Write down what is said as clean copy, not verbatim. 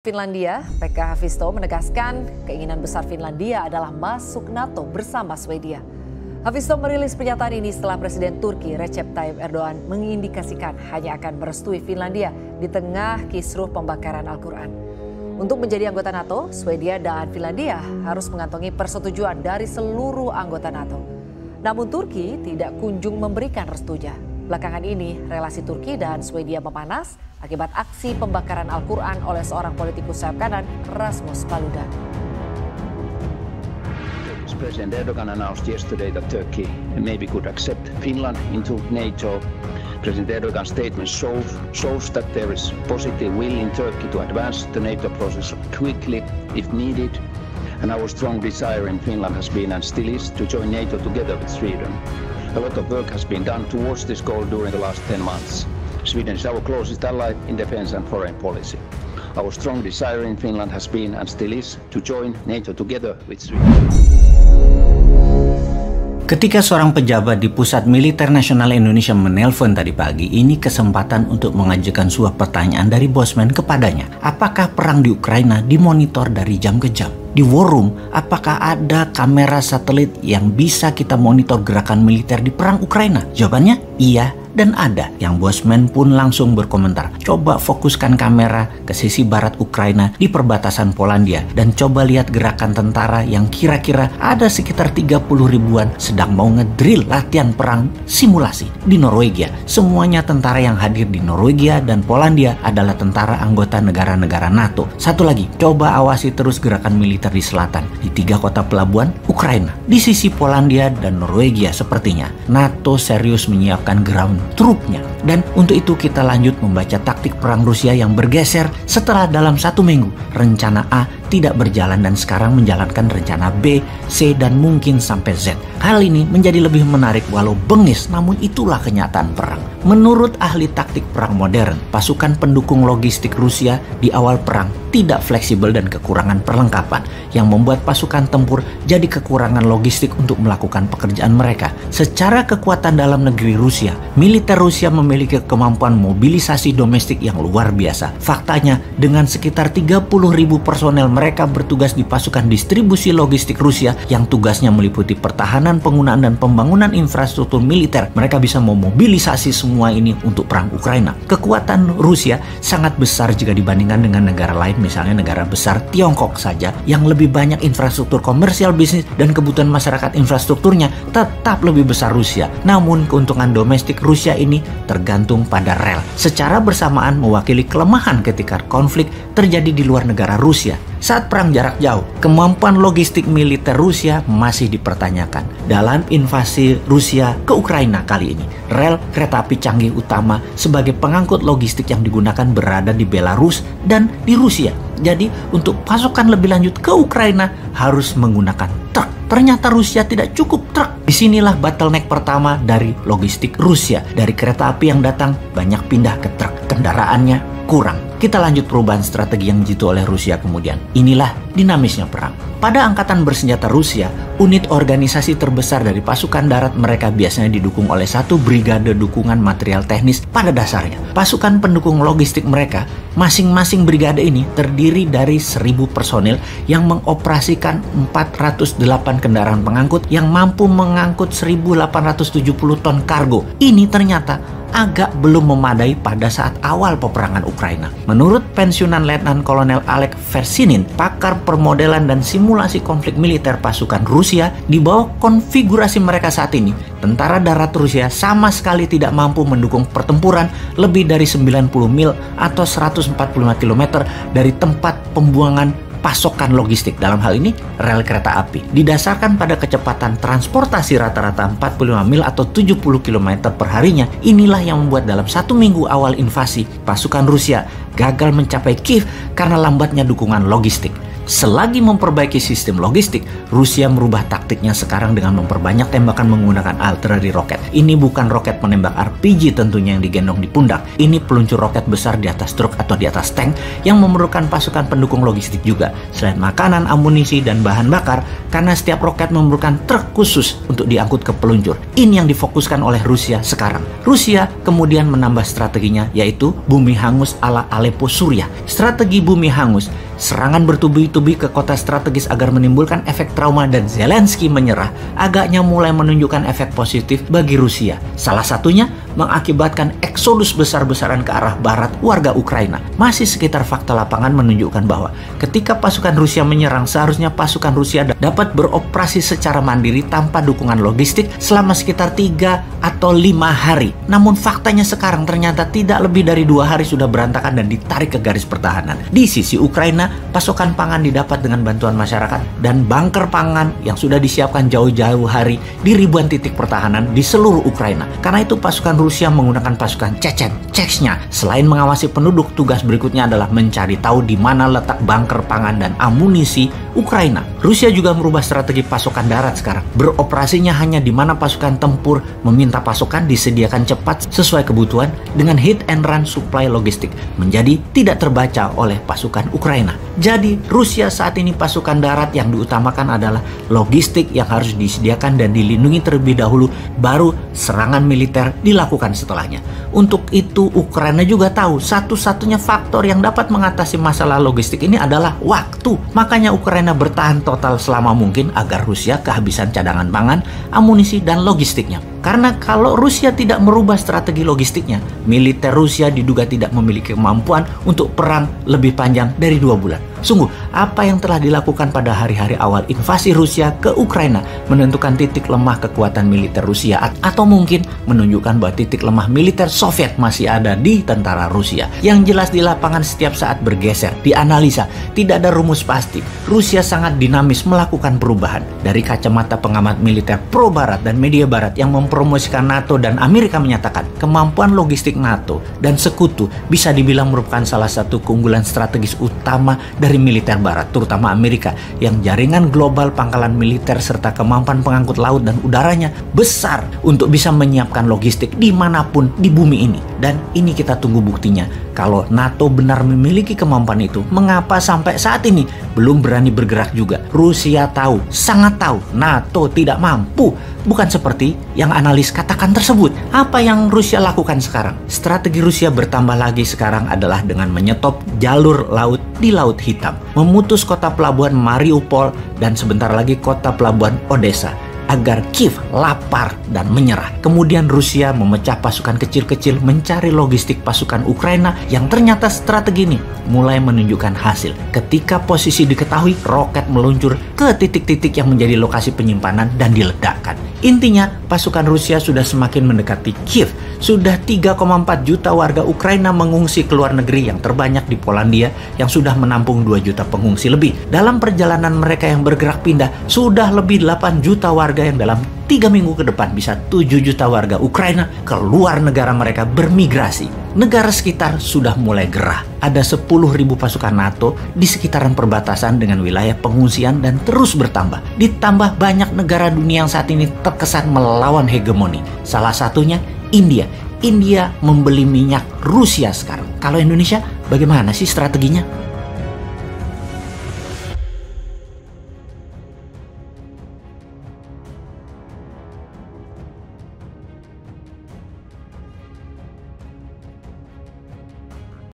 Finlandia, PK Haavisto menegaskan keinginan besar Finlandia adalah masuk NATO bersama Swedia. Haavisto merilis pernyataan ini setelah Presiden Turki Recep Tayyip Erdogan mengindikasikan hanya akan merestui Finlandia di tengah kisruh pembakaran Al-Quran. Untuk menjadi anggota NATO, Swedia dan Finlandia harus mengantongi persetujuan dari seluruh anggota NATO. Namun Turki tidak kunjung memberikan restunya. Belakangan ini, relasi Turki dan Swedia memanas akibat aksi pembakaran Al-Quran oleh seorang politikus sayap kanan, Rasmus Paludan. President Erdogan announced yesterday that Turkey maybe could accept Finland into NATO. President Erdogan's statement shows that there is positive will in Turkey to advance the NATO process quickly if needed. And our strong desire in Finland has been and still is to join NATO together with Sweden. A lot of work has been done towards this goal during the last 10 months. Sweden is our closest ally in defense and foreign policy. Our strong desire in Finland has been and still is to join NATO together with Sweden. Ketika seorang pejabat di Pusat Militer Nasional Indonesia menelpon tadi pagi, ini kesempatan untuk mengajukan sebuah pertanyaan dari Bosman kepadanya. Apakah perang di Ukraina dimonitor dari jam ke jam? Di War Room, apakah ada kamera satelit yang bisa kita monitor gerakan militer di perang Ukraina? Jawabannya iya dan ada. Yang Bosman pun langsung berkomentar, coba fokuskan kamera ke sisi barat Ukraina di perbatasan Polandia dan coba lihat gerakan tentara yang kira-kira ada sekitar 30 ribuan sedang mau ngedrill latihan perang simulasi di Norwegia. Semuanya tentara yang hadir di Norwegia dan Polandia adalah tentara anggota negara-negara NATO. Satu lagi, coba awasi terus gerakan militer di selatan di 3 kota pelabuhan Ukraina. Di sisi Polandia dan Norwegia sepertinya NATO serius menyiapkan ground trupnya. Dan untuk itu kita lanjut membaca taktik perang Rusia yang bergeser setelah dalam 1 minggu rencana A tidak berjalan dan sekarang menjalankan rencana B, C, dan mungkin sampai Z. Hal ini menjadi lebih menarik walau bengis, namun itulah kenyataan perang. Menurut ahli taktik perang modern, pasukan pendukung logistik Rusia di awal perang tidak fleksibel dan kekurangan perlengkapan yang membuat pasukan tempur jadi kekurangan logistik untuk melakukan pekerjaan mereka. Secara kekuatan dalam negeri Rusia, militer Rusia memiliki kemampuan mobilisasi domestik yang luar biasa. Faktanya, dengan sekitar 30.000 personel mereka bertugas di pasukan distribusi logistik Rusia yang tugasnya meliputi pertahanan, penggunaan, dan pembangunan infrastruktur militer. Mereka bisa memobilisasi semua ini untuk perang Ukraina. Kekuatan Rusia sangat besar jika dibandingkan dengan negara lain, misalnya negara besar Tiongkok saja yang lebih banyak infrastruktur komersial, bisnis, dan kebutuhan masyarakat infrastrukturnya tetap lebih besar Rusia. Namun keuntungan domestik Rusia ini tergantung pada rel. Secara bersamaan mewakili kelemahan ketika konflik terjadi di luar negara Rusia. Saat perang jarak jauh, kemampuan logistik militer Rusia masih dipertanyakan. Dalam invasi Rusia ke Ukraina kali ini, rel kereta api canggih utama sebagai pengangkut logistik yang digunakan berada di Belarus dan di Rusia. Jadi, untuk pasukan lebih lanjut ke Ukraina harus menggunakan truk. Ternyata Rusia tidak cukup truk. Disinilah bottleneck pertama dari logistik Rusia. Dari kereta api yang datang, banyak pindah ke truk. Kendaraannya kurang. Kita lanjut perubahan strategi yang jitu oleh Rusia kemudian. Inilah dinamisnya perang. Pada angkatan bersenjata Rusia, unit organisasi terbesar dari pasukan darat mereka biasanya didukung oleh 1 brigade dukungan material teknis pada dasarnya. Pasukan pendukung logistik mereka, masing-masing brigade ini terdiri dari 1.000 personil yang mengoperasikan 408 kendaraan pengangkut yang mampu mengangkut 1.870 ton kargo. Ini ternyata agak belum memadai pada saat awal peperangan Ukraina. Menurut pensiunan Letnan Kolonel Alek Versinin, pakar permodelan dan simulasi konflik militer pasukan Rusia, di bawah konfigurasi mereka saat ini, tentara darat Rusia sama sekali tidak mampu mendukung pertempuran lebih dari 90 mil atau 145 km dari tempat pembuangan pasokan logistik, dalam hal ini rel kereta api. Didasarkan pada kecepatan transportasi rata-rata 45 mil atau 70 km per harinya, inilah yang membuat dalam 1 minggu awal invasi, pasukan Rusia gagal mencapai Kiev karena lambatnya dukungan logistik. Selagi memperbaiki sistem logistik, Rusia merubah taktiknya sekarang dengan memperbanyak tembakan menggunakan artileri roket. Ini bukan roket menembak RPG tentunya yang digendong di pundak. Ini peluncur roket besar di atas truk atau di atas tank yang memerlukan pasukan pendukung logistik juga. Selain makanan, amunisi, dan bahan bakar, karena setiap roket memerlukan truk khusus untuk diangkut ke peluncur. Ini yang difokuskan oleh Rusia sekarang. Rusia kemudian menambah strateginya, yaitu bumi hangus ala Aleppo, Suriah. Strategi bumi hangus, serangan bertubi-tubi ke kota strategis agar menimbulkan efek trauma dan Zelensky menyerah, agaknya mulai menunjukkan efek positif bagi Rusia. Salah satunya mengakibatkan eksodus besar-besaran ke arah barat warga Ukraina. Masih sekitar fakta lapangan menunjukkan bahwa ketika pasukan Rusia menyerang, seharusnya pasukan Rusia dapat beroperasi secara mandiri tanpa dukungan logistik selama sekitar 3 atau 5 hari. Namun faktanya sekarang ternyata tidak lebih dari 2 hari sudah berantakan dan ditarik ke garis pertahanan. Di sisi Ukraina, pasokan pangan didapat dengan bantuan masyarakat dan bunker pangan yang sudah disiapkan jauh-jauh hari di ribuan titik pertahanan di seluruh Ukraina. Karena itu pasukan Rusia menggunakan pasukan Chechnya. Selain mengawasi penduduk, tugas berikutnya adalah mencari tahu di mana letak bunker pangan dan amunisi Ukraina. Rusia juga merubah strategi pasokan darat sekarang. Beroperasinya hanya di mana pasukan tempur meminta pasokan disediakan cepat sesuai kebutuhan dengan hit and run supply logistik menjadi tidak terbaca oleh pasukan Ukraina. Jadi Rusia saat ini pasukan darat yang diutamakan adalah logistik yang harus disediakan dan dilindungi terlebih dahulu, baru serangan militer dilakukan setelahnya. Untuk itu Ukraina juga tahu satu-satunya faktor yang dapat mengatasi masalah logistik ini adalah waktu. Makanya Ukraina bertahan total selama mungkin agar Rusia kehabisan cadangan pangan, amunisi, dan logistiknya. Karena kalau Rusia tidak merubah strategi logistiknya, militer Rusia diduga tidak memiliki kemampuan untuk perang lebih panjang dari 2 bulan. Sungguh, apa yang telah dilakukan pada hari-hari awal invasi Rusia ke Ukraina menentukan titik lemah kekuatan militer Rusia, atau mungkin menunjukkan bahwa titik lemah militer Soviet masih ada di tentara Rusia. Yang jelas di lapangan setiap saat bergeser, dianalisa, tidak ada rumus pasti. Rusia sangat dinamis melakukan perubahan. Dari kacamata pengamat militer pro Barat dan media Barat yang mempromosikan NATO dan Amerika menyatakan kemampuan logistik NATO dan sekutu bisa dibilang merupakan salah satu keunggulan strategis utama dari militer Barat, terutama Amerika, yang jaringan global pangkalan militer serta kemampuan pengangkut laut dan udaranya besar untuk bisa menyiapkan logistik dimanapun di bumi ini. Dan ini kita tunggu buktinya. Kalau NATO benar memiliki kemampuan itu, mengapa sampai saat ini belum berani bergerak juga? Rusia tahu, sangat tahu, NATO tidak mampu. Bukan seperti yang analis katakan tersebut. Apa yang Rusia lakukan sekarang? Strategi Rusia bertambah lagi sekarang adalah dengan menyetop jalur laut di Laut Hitam, memutus kota pelabuhan Mariupol dan sebentar lagi kota pelabuhan Odessa, agar Kiev lapar dan menyerah. Kemudian Rusia memecah pasukan kecil-kecil mencari logistik pasukan Ukraina, yang ternyata strategi ini mulai menunjukkan hasil. Ketika posisi diketahui, roket meluncur ke titik-titik yang menjadi lokasi penyimpanan dan diledakkan. Intinya, pasukan Rusia sudah semakin mendekati Kiev. Sudah 3,4 juta warga Ukraina mengungsi ke luar negeri, yang terbanyak di Polandia yang sudah menampung 2 juta pengungsi lebih. Dalam perjalanan mereka yang bergerak pindah, sudah lebih 8 juta warga yang dalam 3 minggu ke depan bisa 7 juta warga Ukraina ke luar negara mereka bermigrasi. Negara sekitar sudah mulai gerah. Ada 10.000 pasukan NATO di sekitaran perbatasan dengan wilayah pengungsian dan terus bertambah. Ditambah banyak negara dunia yang saat ini terkesan melawan hegemoni. Salah satunya India. India membeli minyak Rusia sekarang. Kalau Indonesia, bagaimana sih strateginya?